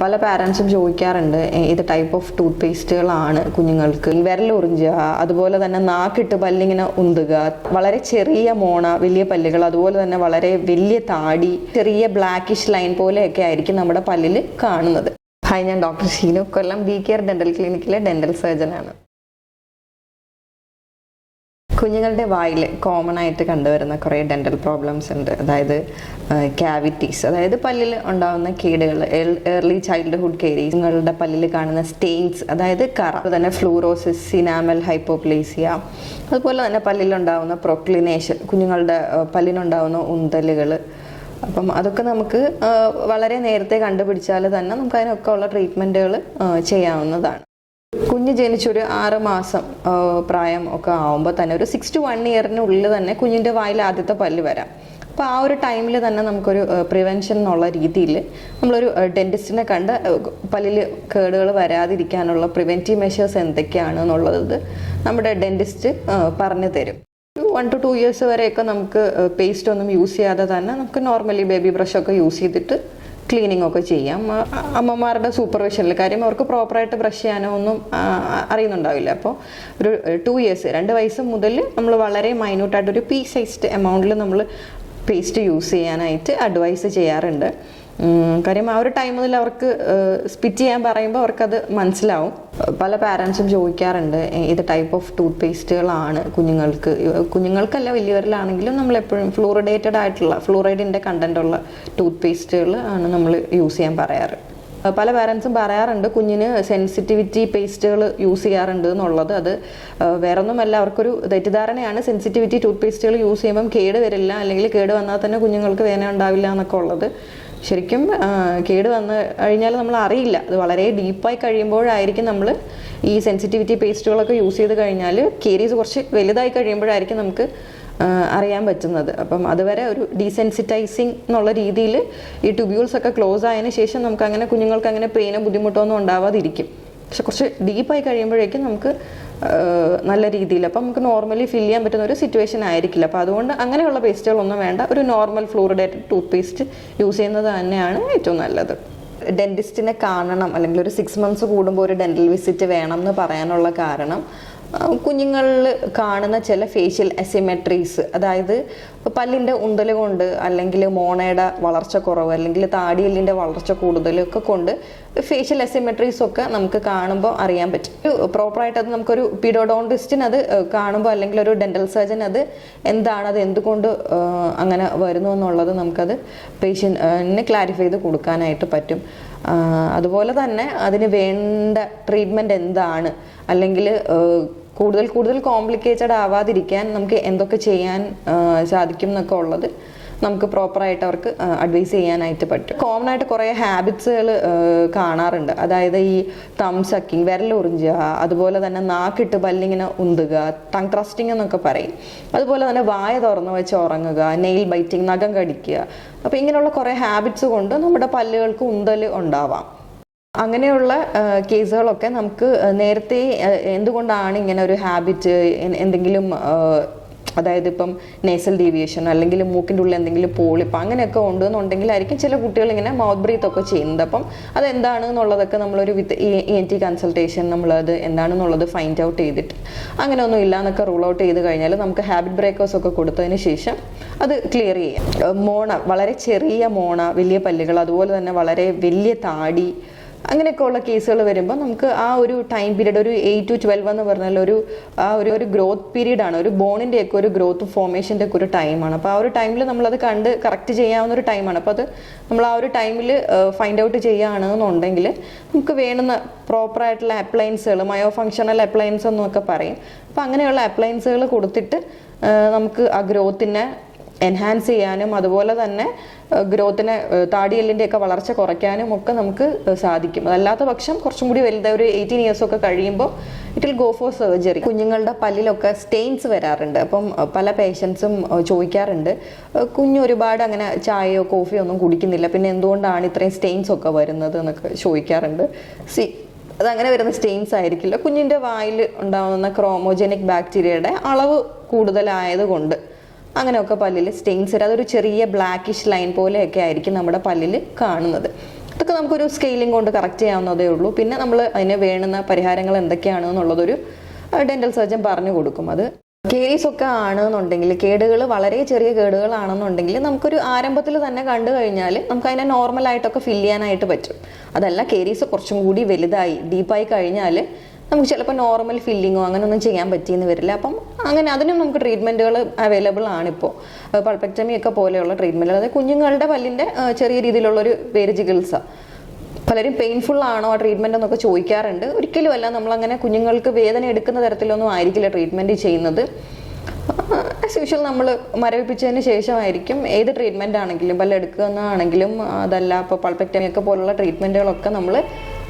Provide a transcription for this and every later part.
പല പാരൻസും ചോദിക്കാറുണ്ട് ഇത് ടൈപ്പ് ഓഫ് ടൂത്ത് പേസ്റ്റുകളാണ് കുഞ്ഞുങ്ങൾക്ക് വിരലുറിഞ്ചുക, അതുപോലെ തന്നെ നാക്കിട്ട് പല്ലിങ്ങനെ ഉന്തുക, വളരെ ചെറിയ മോണ, വലിയ പല്ലുകൾ, അതുപോലെ തന്നെ വളരെ വലിയ താടി, ചെറിയ ബ്ലാക്കിഷ് ലൈൻ പോലെയൊക്കെ ആയിരിക്കും നമ്മുടെ പല്ലിൽ കാണുന്നത്. ഹായ്, ഞാൻ ഡോക്ടർ ഷീനു, കൊല്ലം ബി കെയർ ഡെന്റൽ ക്ലിനിക്കിലെ ഡെന്റൽ സർജനാണ്. കുഞ്ഞുങ്ങളുടെ വായിൽ കോമൺ ആയിട്ട് കണ്ടുവരുന്ന കുറേ ഡെന്റൽ പ്രോബ്ലംസ് ഉണ്ട്. അതായത് കാവിറ്റീസ്, അതായത് പല്ലിൽ ഉണ്ടാകുന്ന കേടുകൾ, ഏർലി ചൈൽഡ്ഹുഡ് കേരീസ്, കുഞ്ഞുങ്ങളുടെ പല്ലിൽ കാണുന്ന സ്റ്റെയിൻസ്, അതായത് കറ, തന്നെ ഫ്ലൂറോസിസ്, സിനാമൽ ഹൈപ്പോപ്ലേസിയ, അതുപോലെ തന്നെ പല്ലിലുണ്ടാകുന്ന പ്രൊക്ലിനേഷൻ, കുഞ്ഞുങ്ങളുടെ പല്ലിനുണ്ടാകുന്ന ഉന്തലുകൾ. അപ്പം അതൊക്കെ നമുക്ക് വളരെ നേരത്തെ കണ്ടുപിടിച്ചാൽ തന്നെ നമുക്ക് അതിനൊക്കെ ഉള്ള ട്രീറ്റ്മെൻറ്റുകൾ ചെയ്യാവുന്നതാണ്. കുഞ്ഞ് ജനിച്ചൊരു 6 മാസം പ്രായം ഒക്കെ ആകുമ്പോൾ തന്നെ ഒരു 6 to 1 ഇയറിനുള്ളിൽ തന്നെ കുഞ്ഞിൻ്റെ വായിൽ ആദ്യത്തെ പല്ല് വരാം. അപ്പോൾ ആ ഒരു ടൈമിൽ തന്നെ നമുക്കൊരു പ്രിവെൻഷൻ എന്നുള്ള രീതിയിൽ നമ്മളൊരു ഡെൻറ്റിസ്റ്റിനെ കണ്ട് പല്ലിൽ കേടുകൾ വരാതിരിക്കാനുള്ള പ്രിവെൻറ്റീവ് മെഷേഴ്സ് എന്തൊക്കെയാണ് എന്നുള്ളത് നമ്മുടെ ഡെൻറ്റിസ്റ്റ് പറഞ്ഞു തരും. 1 to 2 ഇയേഴ്സ് വരെയൊക്കെ നമുക്ക് പേസ്റ്റ് ഒന്നും യൂസ് ചെയ്യാതെ തന്നെ നമുക്ക് നോർമലി ബേബി ബ്രഷൊക്കെ യൂസ് ചെയ്തിട്ട് ക്ലീനിങ് ഒക്കെ ചെയ്യാം. അമ്മമാരുടെ സൂപ്പർവിഷനിൽ, കാര്യം അവർക്ക് പ്രോപ്പറായിട്ട് ബ്രഷ് ചെയ്യാനോ ഒന്നും അറിയുന്നുണ്ടാവില്ല. അപ്പോൾ ഒരു 2 ഇയേഴ്സ് 2 വയസ്സ് മുതൽ നമ്മൾ വളരെ മൈന്യൂട്ടായിട്ടൊരു pea-sized എമൗണ്ടിൽ നമ്മൾ പേസ്റ്റ് യൂസ് ചെയ്യാനായിട്ട് അഡ്വൈസ് ചെയ്യാറുണ്ട്. കാര്യം ആ ഒരു ടൈം മുതൽ അവർക്ക് സ്പിറ്റ് ചെയ്യാൻ പറയുമ്പോൾ അവർക്കത് മനസ്സിലാവും. പല പാരൻസും ചോദിക്കാറുണ്ട് ഇത് ടൈപ്പ് ഓഫ് ടൂത്ത് പേസ്റ്റുകളാണ് കുഞ്ഞുങ്ങൾക്കല്ല വലിയവരിലാണെങ്കിലും നമ്മളെപ്പോഴും ഫ്ലൂറിഡേറ്റഡ് ആയിട്ടുള്ള ഫ്ലൂറൈഡിൻ്റെ കണ്ടൻറ്റുള്ള ടൂത്ത് പേസ്റ്റുകൾ ആണ് നമ്മൾ യൂസ് ചെയ്യാൻ പറയാറ്. പല പാരൻസും പറയാറുണ്ട് കുഞ്ഞിന് സെൻസിറ്റിവിറ്റി പേസ്റ്റുകൾ യൂസ് ചെയ്യാറുണ്ട് എന്നുള്ളത്. അത് വേറൊന്നുമല്ല, അവർക്കൊരു തെറ്റിദ്ധാരണയാണ്. സെൻസിറ്റിവിറ്റി ടൂത്ത് പേസ്റ്റുകൾ യൂസ് ചെയ്യുമ്പം കേട് വരില്ല, അല്ലെങ്കിൽ കേട് വന്നാൽ തന്നെ കുഞ്ഞുങ്ങൾക്ക് വേദന ഉണ്ടാവില്ല എന്നൊക്കെ ഉള്ളത്. ശരിക്കും കേട് വന്നു കഴിഞ്ഞാൽ നമ്മൾ അറിയില്ല. അത് വളരെ ഡീപ്പായി കഴിയുമ്പോഴായിരിക്കും നമ്മൾ ഈ സെൻസിറ്റിവിറ്റി പേസ്റ്റുകളൊക്കെ യൂസ് ചെയ്ത് കഴിഞ്ഞാൽ കേരീസ് കുറച്ച് വലുതായി കഴിയുമ്പോഴായിരിക്കും നമുക്ക് അറിയാൻ പറ്റുന്നത്. അപ്പം അതുവരെ ഒരു ഡീസെൻസിറ്റൈസിങ് എന്നുള്ള രീതിയിൽ ഈ ട്യൂബ്യൂൾസ് ഒക്കെ ക്ലോസ് ആയതിനു ശേഷം നമുക്ക് അങ്ങനെ കുഞ്ഞുങ്ങൾക്ക് അങ്ങനെ പെയിനോ ബുദ്ധിമുട്ടോ ഒന്നും ഉണ്ടാവാതിരിക്കും. പക്ഷെ കുറച്ച് ഡീപ്പായി കഴിയുമ്പോഴേക്കും നമുക്ക് നല്ല രീതിയിൽ അപ്പം നമുക്ക് നോർമലി ഫിൽ ചെയ്യാൻ പറ്റുന്ന ഒരു സിറ്റുവേഷൻ ആയിരിക്കില്ല. അപ്പോൾ അതുകൊണ്ട് അങ്ങനെയുള്ള പേസ്റ്റുകളൊന്നും വേണ്ട, ഒരു normal fluoridated tooth paste use ചെയ്യുന്നത് തന്നെയാണ് ഏറ്റവും നല്ലത്. ഡെൻറ്റിസ്റ്റിനെ കാണണം, അല്ലെങ്കിൽ ഒരു 6 months കൂടുമ്പോൾ ഒരു ഡെൻ്റൽ വിസിറ്റ് വേണം എന്ന് പറയാനുള്ള കാരണം കുഞ്ഞുങ്ങളിൽ കാണുന്ന ചില ഫേഷ്യൽ അസിമെട്രീസ്, അതായത് പല്ലിൻ്റെ ഉന്തൽ കൊണ്ട്, അല്ലെങ്കിൽ മോണയുടെ വളർച്ച കുറവ്, അല്ലെങ്കിൽ താടിയെല്ലിൻ്റെ വളർച്ച കൂടുതലൊക്കെ കൊണ്ട് ഫേഷ്യൽ അസിമെട്രീസ് ഒക്കെ നമുക്ക് കാണുമ്പോൾ അറിയാൻ പറ്റും. പ്രോപ്പറായിട്ട് അത് നമുക്കൊരു പീഡിയോഡോണ്ടിസ്റ്റിന് അത് കാണുമ്പോൾ, അല്ലെങ്കിൽ ഒരു ഡെൻ്റൽ സർജൻ അത് എന്താണ്, അത് എന്തുകൊണ്ട് അങ്ങനെ വരുന്നു എന്നുള്ളത് നമുക്കത് പേഷ്യൻറ്റിന് ക്ലാരിഫൈ ചെയ്ത് കൊടുക്കാനായിട്ട് പറ്റും. അതുപോലെ തന്നെ അതിന് വേണ്ട ട്രീറ്റ്മെൻറ്റ് എന്താണ്, അല്ലെങ്കിൽ കൂടുതൽ കോംപ്ലിക്കേറ്റഡ് ആവാതിരിക്കാൻ നമുക്ക് എന്തൊക്കെ ചെയ്യാൻ സാധിക്കും എന്നൊക്കെ ഉള്ളത് നമുക്ക് പ്രോപ്പറായിട്ട് അവർക്ക് അഡ്വൈസ് ചെയ്യാനായിട്ട് പറ്റും. കോമൺ ആയിട്ട് കുറേ ഹാബിറ്റ്സുകൾ കാണാറുണ്ട്. അതായത് ഈ തം സക്കിങ്, വിരലുറിഞ്ചുക, അതുപോലെ തന്നെ നാക്കിട്ട് പല്ലിങ്ങനെ ഉന്തുക, ടങ് ത്രസ്റ്റിംഗ് എന്നൊക്കെ പറയും. അതുപോലെ തന്നെ വായ തുറന്നു വെച്ച് ഉറങ്ങുക, നെയിൽ ബൈറ്റിങ്, നഖം കടിക്കുക. അപ്പോൾ ഇങ്ങനെയുള്ള കുറേ ഹാബിറ്റ്സ് കൊണ്ട് നമ്മുടെ പല്ലുകൾക്ക് ഉന്തൽ ഉണ്ടാവാം. അങ്ങനെയുള്ള കേസുകളൊക്കെ നമുക്ക് നേരത്തെ എന്തുകൊണ്ടാണ് ഇങ്ങനെ ഒരു ഹാബിറ്റ്, എന്തെങ്കിലും അതായത് ഇപ്പം നേസൽ ഡീവിയേഷൻ, അല്ലെങ്കിൽ മൂക്കിൻ്റെ ഉള്ളിൽ എന്തെങ്കിലും പോളിപ്പ് അങ്ങനെയൊക്കെ ഉണ്ടെന്നുണ്ടെങ്കിലായിരിക്കും ചില കുട്ടികൾ ഇങ്ങനെ മൗത്ത് ബ്രീത്ത് ഒക്കെ ചെയ്യുന്നത്. അപ്പം അതെന്താണ് എന്നുള്ളതൊക്കെ നമ്മളൊരു ENT കൺസൾട്ടേഷൻ നമ്മളത് എന്താണെന്നുള്ളത് ഫൈൻഡ് ഔട്ട് ചെയ്തിട്ട് അങ്ങനെയൊന്നും ഇല്ല എന്നൊക്കെ റൂൾ ഔട്ട് ചെയ്ത് കഴിഞ്ഞാൽ നമുക്ക് ഹാബിറ്റ് ബ്രേക്കേഴ്സ് ഒക്കെ കൊടുത്തതിന് ശേഷം അത് ക്ലിയർ ചെയ്യാം. മോണ, വളരെ ചെറിയ മോണ, വലിയ പല്ലുകൾ, അതുപോലെ തന്നെ വളരെ വലിയ താടി, അങ്ങനെയൊക്കെ ഉള്ള കേസുകൾ വരുമ്പോൾ നമുക്ക് ആ ഒരു ടൈം പീരീഡ്, ഒരു 8 to 12 എന്ന് പറഞ്ഞാൽ ഒരു ഗ്രോത്ത് പീരീഡാണ്, ഒരു ബോണിൻ്റെയൊക്കെ ഒരു ഗ്രോത്ത് ഫോർമേഷൻ്റെ ഒക്കെ ഒരു ടൈമാണ്. അപ്പോൾ ആ ഒരു ടൈമിൽ നമ്മളത് കണ്ട് കറക്റ്റ് ചെയ്യാവുന്ന ഒരു ടൈമാണ്. അപ്പോൾ അത് നമ്മൾ ആ ഒരു ടൈമിൽ ഫൈൻഡ് ഔട്ട് ചെയ്യുകയാണെന്നുണ്ടെങ്കിൽ നമുക്ക് വേണ്ടുന്ന പ്രോപ്പറായിട്ടുള്ള അപ്ലയൻസുകൾ, മയോ ഫങ്ഷണൽ അപ്ലയൻസ് എന്നൊക്കെ പറയും. അപ്പോൾ അങ്ങനെയുള്ള അപ്ലയൻസുകൾ കൊടുത്തിട്ട് നമുക്ക് ആ ഗ്രോത്തിനെ എൻഹാൻസ് ചെയ്യാനും, അതുപോലെ തന്നെ ഗ്രോത്തിനെ, താടിയെല്ലിൻ്റെയൊക്കെ വളർച്ച കുറയ്ക്കാനും ഒക്കെ നമുക്ക് സാധിക്കും. അതല്ലാത്ത പക്ഷം കുറച്ചും കൂടി വലുതായ ഒരു 18 years ഒക്കെ കഴിയുമ്പോൾ it will go for surgery. കുഞ്ഞുങ്ങളുടെ പല്ലിലൊക്കെ സ്റ്റെയിൻസ് വരാറുണ്ട്. അപ്പം പല പേഷ്യൻസും ചോദിക്കാറുണ്ട് കുഞ്ഞ് ഒരുപാട് അങ്ങനെ ചായയോ കോഫിയോ ഒന്നും കുടിക്കുന്നില്ല, പിന്നെ എന്തുകൊണ്ടാണ് ഇത്രയും സ്റ്റെയിൻസ് ഒക്കെ വരുന്നത് എന്നൊക്കെ ചോദിക്കാറുണ്ട്. അതങ്ങനെ വരുന്ന സ്റ്റെയിൻസ് ആയിരിക്കില്ല, കുഞ്ഞിൻ്റെ വായിൽ ഉണ്ടാകുന്ന ക്രോമോജനിക് ബാക്ടീരിയയുടെ അളവ് കൂടുതലായതുകൊണ്ട് അങ്ങനെയൊക്കെ പല്ലിൽ സ്റ്റെയിൻസ് വരും. അതൊരു ചെറിയ ബ്ലാക്കിഷ് ലൈൻ പോലെയൊക്കെ ആയിരിക്കും നമ്മുടെ പല്ലിൽ കാണുന്നത്. ഇത് അതൊക്കെ നമുക്കൊരു സ്കെയിലിംഗ് കൊണ്ട് കറക്റ്റ് ചെയ്യാവുന്നതേ ഉള്ളൂ. പിന്നെ നമ്മൾ അതിന് വേണ്ടുന്ന പരിഹാരങ്ങൾ എന്തൊക്കെയാണെന്നുള്ളതൊരു ഡെന്റൽ സർജൻ പറഞ്ഞു കൊടുക്കും. അത് കേരീസ് ഒക്കെ ആണെന്നുണ്ടെങ്കിൽ, കേടുകൾ വളരെ ചെറിയ കേടുകളാണെന്നുണ്ടെങ്കിൽ നമുക്കൊരു ആരംഭത്തിൽ തന്നെ കണ്ടു കഴിഞ്ഞാൽ നമുക്ക് അതിനെ നോർമലായിട്ടൊക്കെ ഫില്ല് ചെയ്യാനായിട്ട് പറ്റും. അതല്ല കേരീസ് കുറച്ചും കൂടി വലുതായി ഡീപ്പായി കഴിഞ്ഞാൽ നമുക്ക് ചിലപ്പോൾ നോർമൽ ഫില്ലിങ്ങോ അങ്ങനെയൊന്നും ചെയ്യാൻ പറ്റിയെന്ന് വരില്ല. അപ്പം അങ്ങനെ അതിനും നമുക്ക് ട്രീറ്റ്മെൻറ്റുകൾ അവൈലബിൾ ആണിപ്പോൾ. പൾപ്പക്ടമി ഒക്കെ പോലെയുള്ള ട്രീറ്റ്മെൻറ്റുകൾ, അതായത് കുഞ്ഞുങ്ങളുടെ പല്ലിൻ്റെ ചെറിയ രീതിയിലുള്ളൊരു വേര് ചികിത്സ. പലരും പെയിൻഫുൾ ആണോ ആ ട്രീറ്റ്മെൻറ്റ് എന്നൊക്കെ ചോദിക്കാറുണ്ട്. ഒരിക്കലും അല്ല. നമ്മളങ്ങനെ കുഞ്ഞുങ്ങൾക്ക് വേദന എടുക്കുന്ന തരത്തിലൊന്നും ആയിരിക്കില്ല ട്രീറ്റ്മെൻറ്റ് ചെയ്യുന്നത്. ആസ് യൂഷ്വൽ നമ്മൾ മരവിപ്പിച്ചതിന് ശേഷമായിരിക്കും ഏത് ട്രീറ്റ്മെൻറ്റ് ആണെങ്കിലും, പല്ലെടുക്കുന്നതാണെങ്കിലും അതല്ല ഇപ്പോൾ പൾപ്പക്ടമി ഒക്കെ പോലുള്ള ട്രീറ്റ്മെൻറ്റുകളൊക്കെ നമ്മൾ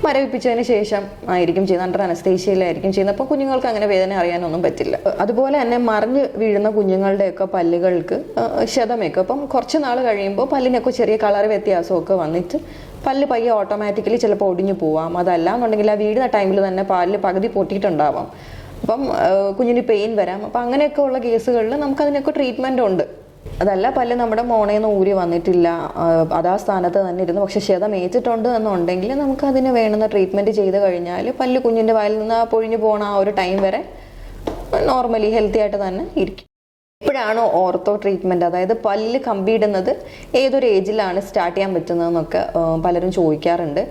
മരവിപ്പിച്ചതിന് ശേഷം ആയിരിക്കും ചെയ്യുന്നത്. അണ്ടർ അനസ്തേഷ്യയിലായിരിക്കും ചെയ്യുന്നത്. അപ്പോൾ കുഞ്ഞുങ്ങൾക്ക് അങ്ങനെ വേദന അറിയാനൊന്നും പറ്റില്ല. അതുപോലെ തന്നെ മറിഞ്ഞ് വീഴുന്ന കുഞ്ഞുങ്ങളുടെയൊക്കെ പല്ലുകൾക്ക് ക്ഷതമൊക്കെ അപ്പം കുറച്ച് നാൾ കഴിയുമ്പോൾ പല്ലിനൊക്കെ ചെറിയ കളർ വ്യത്യാസമൊക്കെ വന്നിട്ട് പല്ല് പയ്യെ ഓട്ടോമാറ്റിക്കലി ചിലപ്പോൾ ഒടിഞ്ഞു പോവാം. അതല്ല എന്നുണ്ടെങ്കിൽ ആ വീഴുന്ന ടൈമിൽ തന്നെ പല്ല് പകുതി പൊട്ടിയിട്ടുണ്ടാവാം. അപ്പം കുഞ്ഞിന് പെയിൻ വരാം. അപ്പം അങ്ങനെയൊക്കെ ഉള്ള കേസുകളിൽ നമുക്കതിനൊക്കെ ട്രീറ്റ്മെൻ്റ് ഉണ്ട്. അതല്ല പല്ല് നമ്മുടെ മോണേന്ന് ഊരി വന്നിട്ടില്ല, അതാ സ്ഥാനത്ത് തന്നെ ഇരുന്നു, പക്ഷെ ക്ഷതം ഏറ്റിട്ടുണ്ട് എന്നുണ്ടെങ്കിൽ നമുക്കതിന് വേണ്ടുന്ന ട്രീറ്റ്മെൻറ്റ് ചെയ്ത് കഴിഞ്ഞാൽ പല്ല് കുഞ്ഞിൻ്റെ വായിൽ നിന്ന് പൊഴിഞ്ഞു പോകണ ആ ഒരു ടൈം വരെ നോർമലി ഹെൽത്തി ആയിട്ട് തന്നെ ഇരിക്കും. എപ്പോഴാണോ ഓർത്തോ ട്രീറ്റ്മെൻറ്റ്, അതായത് പല്ല് കമ്പിയിടുന്നത് ഏതൊരു ഏജിലാണ് സ്റ്റാർട്ട് ചെയ്യാൻ പറ്റുന്നതെന്നൊക്കെ പലരും ചോദിക്കാറുണ്ട്.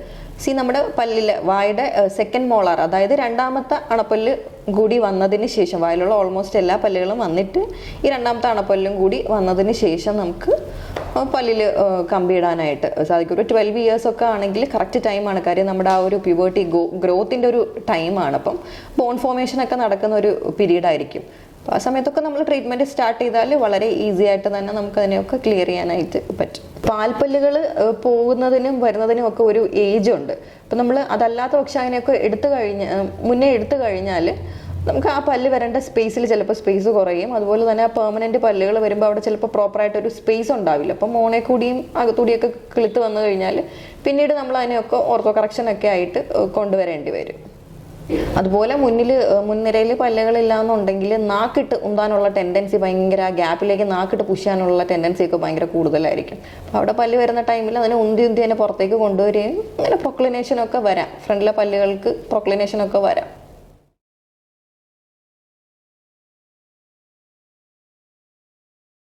നമ്മുടെ പല്ലിൽ വായുടെ സെക്കൻഡ് മോളാർ, അതായത് രണ്ടാമത്തെ അണപ്പല്ല് കൂടി വന്നതിന് ശേഷം, വായിലുള്ള ഓൾമോസ്റ്റ് എല്ലാ പല്ലുകളും വന്നിട്ട് ഈ രണ്ടാമത്തെ അണപ്പല്ലും കൂടി വന്നതിന് ശേഷം നമുക്ക് പല്ലിൽ കമ്പിയിടാനായിട്ട് സാധിക്കും. ഒരു 12 ഇയേഴ്സ് ഒക്കെ ആണെങ്കിൽ കറക്റ്റ് ടൈമാണ്. കാര്യം നമ്മുടെ ആ ഒരു പ്യൂബർട്ടി ഗ്രോത്തിൻ്റെ ഒരു ടൈമാണ്. അപ്പം ബോൺ ഫോർമേഷൻ ഒക്കെ നടക്കുന്ന ഒരു പീരീഡ് ആയിരിക്കും. അപ്പോൾ ആ സമയത്തൊക്കെ നമ്മൾ ട്രീറ്റ്മെൻറ്റ് സ്റ്റാർട്ട് ചെയ്താൽ വളരെ ഈസി ആയിട്ട് തന്നെ നമുക്ക് അതിനെയൊക്കെ ക്ലിയർ ചെയ്യാനായിട്ട് പറ്റും. പാൽപ്പല്ലുകൾ പോകുന്നതിനും വരുന്നതിനും ഒക്കെ ഒരു ഏജ് ഉണ്ട്. അപ്പം നമ്മൾ അതല്ലാത്ത പക്ഷേ അതിനെയൊക്കെ മുന്നേ എടുത്തു കഴിഞ്ഞാൽ നമുക്ക് ആ പല്ല് വരേണ്ട സ്പേസിൽ ചിലപ്പോൾ സ്പേസ് കുറയും. അതുപോലെ തന്നെ ആ പെർമനൻറ്റ് പല്ലുകൾ വരുമ്പോൾ അവിടെ ചിലപ്പോൾ പ്രോപ്പറായിട്ടൊരു സ്പേസ് ഉണ്ടാവില്ല. അപ്പം മോണെ കൂടിയും അകത്തൂടിയൊക്കെ കിളുത്ത് വന്നു കഴിഞ്ഞാൽ പിന്നീട് നമ്മൾ അതിനെയൊക്കെ ഓർത്തോ കറക്ഷനൊക്കെ ആയിട്ട് കൊണ്ടുവരേണ്ടി വരും. അതുപോലെ മുൻനിരയിൽ പല്ലുകളില്ല എന്നുണ്ടെങ്കിൽ നാക്കിട്ട് ഉന്താനുള്ള ടെൻഡൻസി ഭയങ്കര, ഗ്യാപ്പിലേക്ക് നാക്കിട്ട് പുഷ് ചെയ്യാനുള്ള ടെൻഡൻസി ഒക്കെ ഭയങ്കര കൂടുതലായിരിക്കും. അപ്പോൾ അവിടെ പല്ല് വരുന്ന ടൈമിൽ അതിനെ ഉന്തി അതിനെ പുറത്തേക്ക് കൊണ്ടുവരികയും അങ്ങനെ പ്രൊക്ലിനേഷനൊക്കെ വരാം. ഫ്രണ്ടിലെ പല്ലുകൾക്ക് പ്രൊക്ലിനേഷനൊക്കെ വരാം.